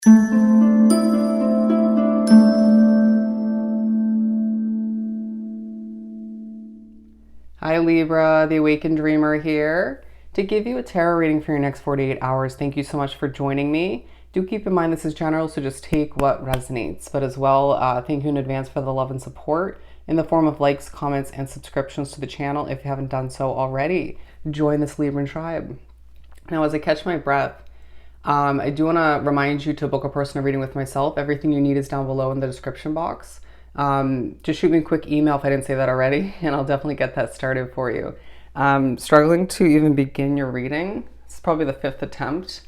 Hi Libra, the Awakened Dreamer here to give you a tarot reading for your next 48 hours. Thank you so much for joining me. Do keep in mind this is general, so just take what resonates. But as well, thank you in advance for the love and support in the form of likes, comments, and subscriptions to the channel if you haven't done so already. Join this Libran tribe. Now, as I catch my breath, I do want to remind you to book a personal reading with myself. Everything you need is down below in the description box. Just shoot me a quick email if I didn't say that already, and I'll definitely get that started for you. Struggling to even begin your reading. It's probably the 5th attempt,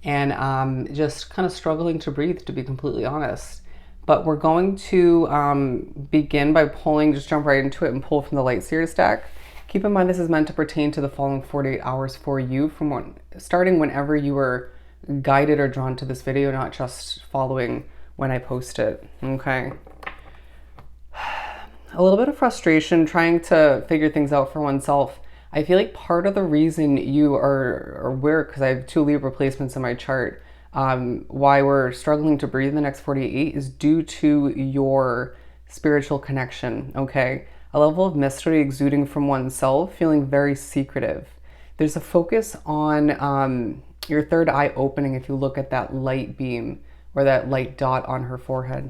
and just kind of struggling to breathe, to be completely honest. But we're going to begin by pulling, just jump right into it and pull from the Light Seers deck. Keep in mind this is meant to pertain to the following 48 hours for you, from starting whenever you were guided or drawn to this video, not just following when I post it, okay? A little bit of frustration trying to figure things out for oneself. I feel like part of the reason you are aware, because I have 2 Libra placements in my chart, why we're struggling to breathe in the next 48 is due to your spiritual connection, okay? A level of mystery exuding from oneself, feeling very secretive. There's a focus on your third eye opening if you look at that light beam or that light dot on her forehead.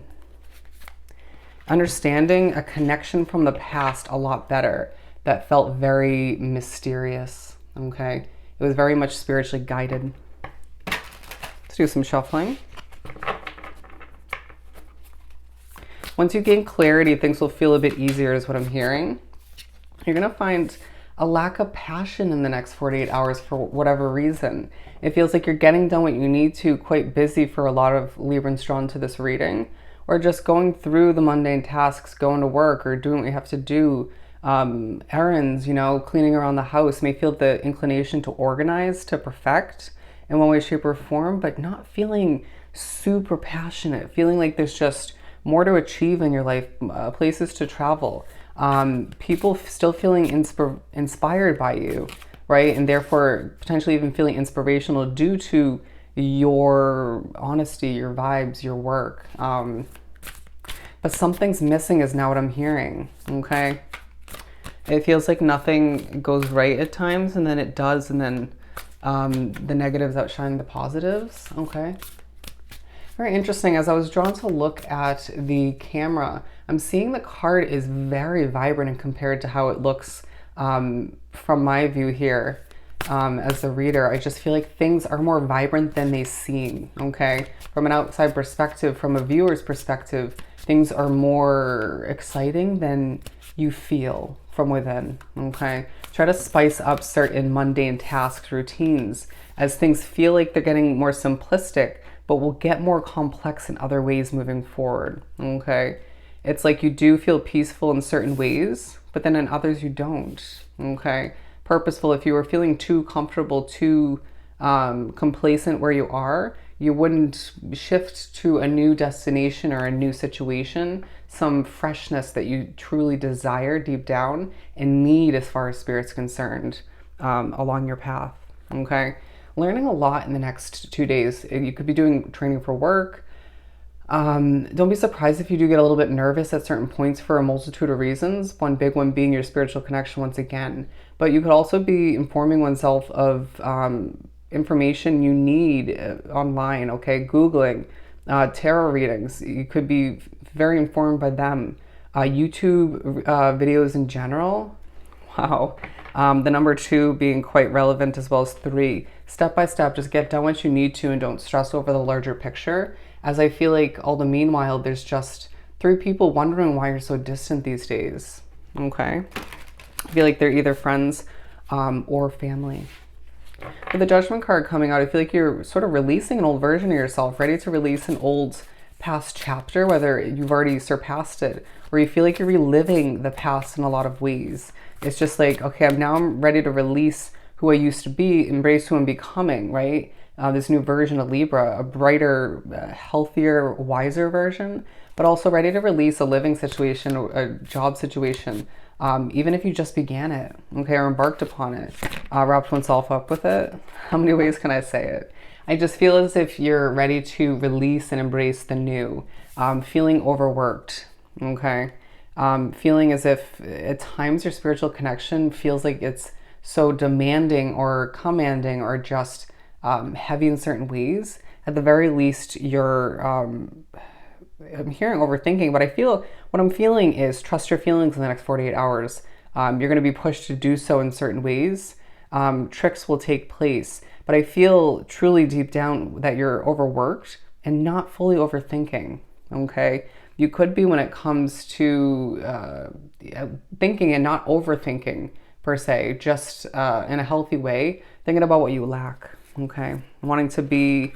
Understanding a connection from the past a lot better that felt very mysterious, okay? It was very much spiritually guided. Let's do some shuffling. Once you gain clarity, things will feel a bit easier is what I'm hearing. You're gonna find a lack of passion in the next 48 hours for whatever reason. It feels like you're getting done what you need to, quite busy for a lot of Librans drawn to this reading, or just going through the mundane tasks, going to work or doing what you have to do, errands, you know, cleaning around the house, may feel the inclination to organize, to perfect in one way, shape, or form, but not feeling super passionate, feeling like there's just more to achieve in your life, places to travel, people still feeling inspired by you, right? And therefore potentially even feeling inspirational due to your honesty, your vibes, your work. But something's missing is now what I'm hearing, okay? It feels like nothing goes right at times, and then it does, and then the negatives outshine the positives, okay? Very interesting. As I was drawn to look at the camera, I'm seeing the card is very vibrant and compared to how it looks from my view here as the reader. I just feel like things are more vibrant than they seem, okay? From an outside perspective, from a viewer's perspective, things are more exciting than you feel from within, okay? Try to spice up certain mundane tasks, routines, as things feel like they're getting more simplistic, but will get more complex in other ways moving forward, okay? It's like you do feel peaceful in certain ways, but then in others you don't, okay? Purposeful, if you were feeling too comfortable, too complacent where you are, you wouldn't shift to a new destination or a new situation, some freshness that you truly desire deep down and need as far as spirit's concerned along your path, okay? Learning a lot in the next 2 days. You could be doing training for work. Don't be surprised if you do get a little bit nervous at certain points for a multitude of reasons. One big one being your spiritual connection once again. But you could also be informing oneself of information you need online, okay? Googling tarot readings. You could be very informed by them. YouTube videos in general. Wow. The number 2 being quite relevant, as well as 3. Step by step, just get done what you need to and don't stress over the larger picture. As I feel like all the meanwhile, there's just 3 people wondering why you're so distant these days, okay? I feel like they're either friends or family. With the Judgment card coming out, I feel like you're sort of releasing an old version of yourself, ready to release an old past chapter, whether you've already surpassed it, or you feel like you're reliving the past in a lot of ways. It's just like, okay, I'm ready to release who I used to be, embrace who I'm becoming, right? This new version of Libra, a brighter, healthier, wiser version, but also ready to release a living situation, a job situation, even if you just began it, okay, or embarked upon it, wrapped oneself up with it. How many ways can I say it? I just feel as if you're ready to release and embrace the new. Feeling overworked, okay? Feeling as if at times your spiritual connection feels like it's so demanding or commanding or just heavy in certain ways. At the very least, I'm hearing overthinking, but what I'm feeling is trust your feelings in the next 48 hours. You're going to be pushed to do so in certain ways. Tricks will take place, but I feel truly deep down that you're overworked and not fully overthinking. Okay. You could be when it comes to thinking and not overthinking per se, just in a healthy way, thinking about what you lack. Okay. Wanting to be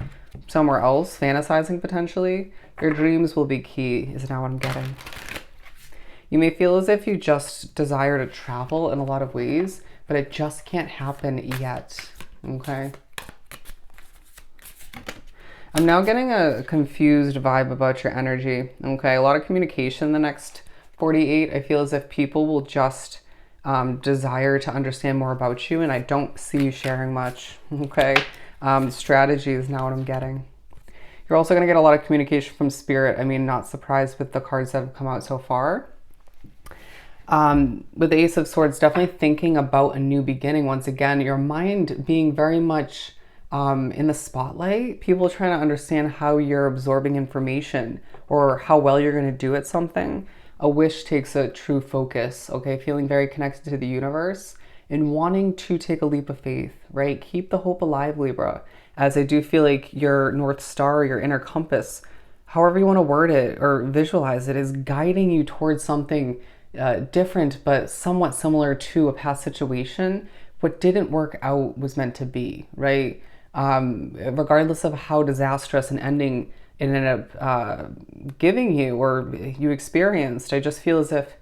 somewhere else, fantasizing potentially. Your dreams will be key, is now what I'm getting. You may feel as if you just desire to travel in a lot of ways, but it just can't happen yet. Okay. I'm now getting a confused vibe about your energy. Okay. A lot of communication in the next 48. I feel as if people will just desire to understand more about you, and I don't see you sharing much. Okay. Strategy is now what I'm getting. You're also going to get a lot of communication from spirit. I mean, not surprised with the cards that have come out so far. With the Ace of Swords, definitely thinking about a new beginning. Once again, your mind being very much in the spotlight. People trying to understand how you're absorbing information or how well you're going to do at something. A wish takes a true focus, okay? Feeling very connected to the universe and wanting to take a leap of faith, right? Keep the hope alive, Libra, as I do feel like your North Star, your inner compass, however you want to word it or visualize it, is guiding you towards something different but somewhat similar to a past situation. What didn't work out was meant to be, right? Regardless of how disastrous an ending it ended up giving you or you experienced, I just feel as if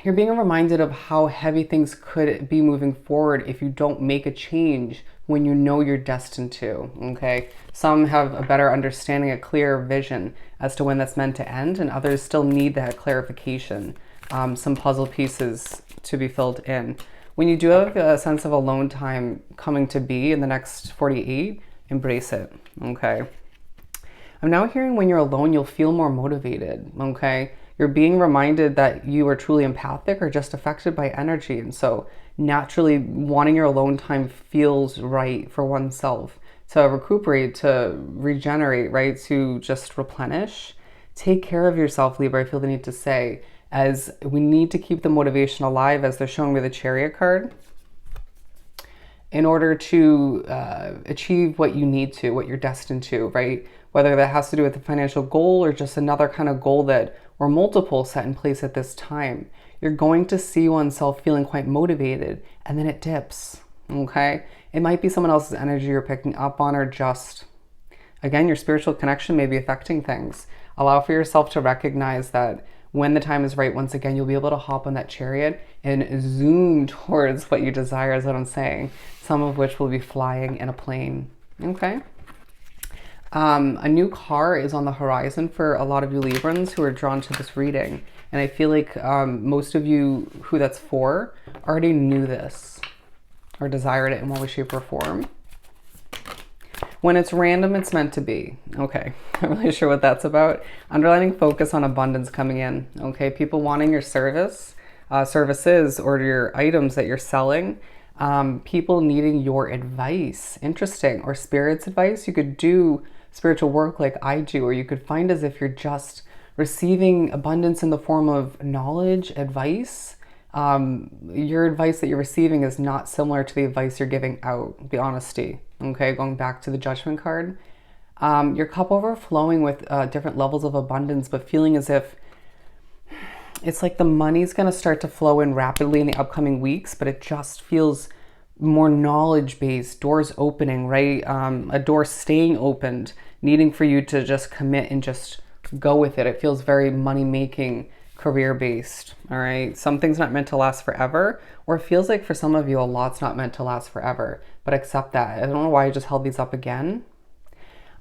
you're being reminded of how heavy things could be moving forward if you don't make a change when you know you're destined to, okay? Some have a better understanding, a clearer vision as to when that's meant to end, and others still need that clarification, some puzzle pieces to be filled in. When you do have a sense of alone time coming to be in the next 48, embrace it, okay? I'm now hearing when you're alone, you'll feel more motivated, okay? You're being reminded that you are truly empathic or just affected by energy. And so naturally wanting your alone time feels right for oneself to recuperate, to regenerate, right? To just replenish. Take care of yourself, Libra, I feel the need to say, as we need to keep the motivation alive, as they're showing me the Chariot card, in order to achieve what you need to, what you're destined to, right? Whether that has to do with a financial goal or just another kind of goal that, or multiple set in place at this time, you're going to see oneself feeling quite motivated, and then it dips, okay? It might be someone else's energy you're picking up on, or just, again, your spiritual connection may be affecting things. Allow for yourself to recognize that when the time is right, once again, you'll be able to hop on that chariot and zoom towards what you desire, is what I'm saying. Some of which will be flying in a plane, okay? A new car is on the horizon for a lot of you Librans who are drawn to this reading. And I feel like most of you who that's for already knew this or desired it in one way, shape, or form. When it's random, it's meant to be. Okay, I'm really sure what that's about. Underlining focus on abundance coming in. Okay, people wanting your services or your items that you're selling. People needing your advice. Interesting. Or spirit's advice. You could do spiritual work like I do, or you could find as if you're just receiving abundance in the form of knowledge, advice. Your advice that you're receiving is not similar to the advice you're giving out, the honesty. Okay, going back to the Judgment card. Your cup overflowing with different levels of abundance, but feeling as if it's like the money's going to start to flow in rapidly in the upcoming weeks, but it just feels more knowledge-based, doors opening, right? A door staying opened, needing for you to just commit and just go with it. It feels very money-making, career-based, all right? Something's not meant to last forever, or it feels like for some of you, a lot's not meant to last forever, but accept that. I don't know why I just held these up again.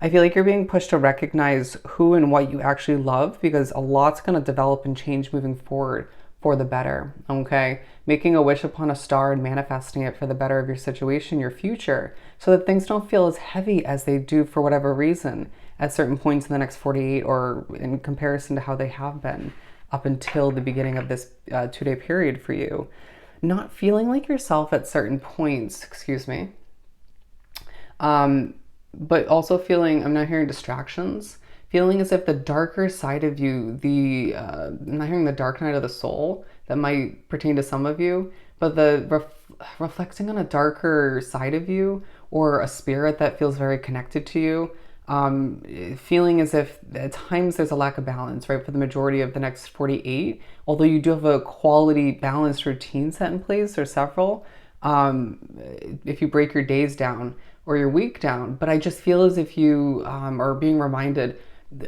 I feel like you're being pushed to recognize who and what you actually love, because a lot's going to develop and change moving forward for the better, okay? Making a wish upon a star and manifesting it for the better of your situation, your future, so that things don't feel as heavy as they do for whatever reason at certain points in the next 48, or in comparison to how they have been up until the beginning of this 2-day period for you. Not feeling like yourself at certain points, excuse me. But also feeling, I'm not hearing distractions, feeling as if the darker side of you, I'm not hearing the dark night of the soul that might pertain to some of you, but the reflecting on a darker side of you, or a spirit that feels very connected to you, feeling as if at times there's a lack of balance, right? For the majority of the next 48, although you do have a quality balanced routine set in place, or several, if you break your days down or your week down. But I just feel as if you are being reminded,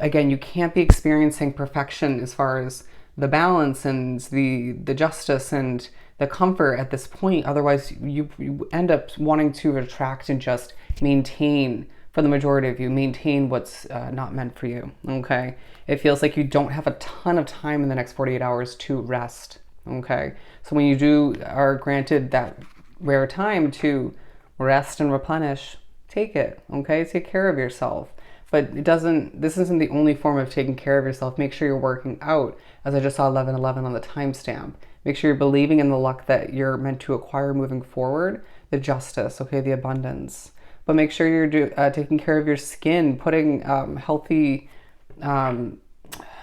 again, you can't be experiencing perfection as far as the balance and the justice and the comfort at this point. Otherwise, you end up wanting to retract and just maintain, for the majority of you, maintain what's not meant for you, okay? It feels like you don't have a ton of time in the next 48 hours to rest, okay? So when you are granted that rare time to rest and replenish, take it, okay? Take care of yourself. But this isn't the only form of taking care of yourself. Make sure you're working out, as I just saw 11:11 on the timestamp. Make sure you're believing in the luck that you're meant to acquire moving forward, the justice, okay, the abundance. But make sure you're taking care of your skin, putting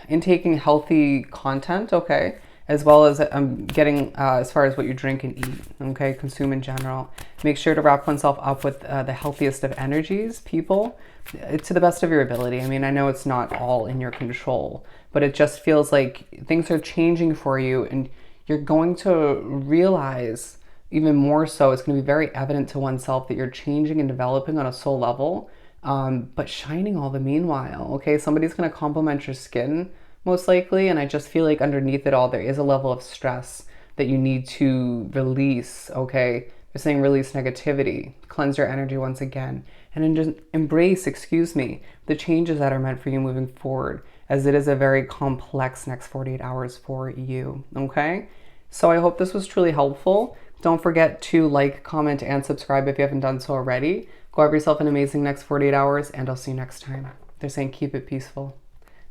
intaking healthy content, okay, as well as getting as far as what you drink and eat, okay, consume in general. Make sure to wrap oneself up with the healthiest of energies, people, to the best of your ability. I mean, I know it's not all in your control, but it just feels like things are changing for you, and you're going to realize even more so, it's going to be very evident to oneself that you're changing and developing on a soul level, but shining all the meanwhile, okay? Somebody's going to compliment your skin, most likely, and I just feel like underneath it all, there is a level of stress that you need to release, okay? They're saying release negativity, cleanse your energy once again, and then just embrace, the changes that are meant for you moving forward, as it is a very complex next 48 hours for you, okay? So I hope this was truly helpful. Don't forget to like, comment, and subscribe if you haven't done so already. Go have yourself an amazing next 48 hours, and I'll see you next time. They're saying keep it peaceful.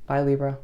Bye, Libra.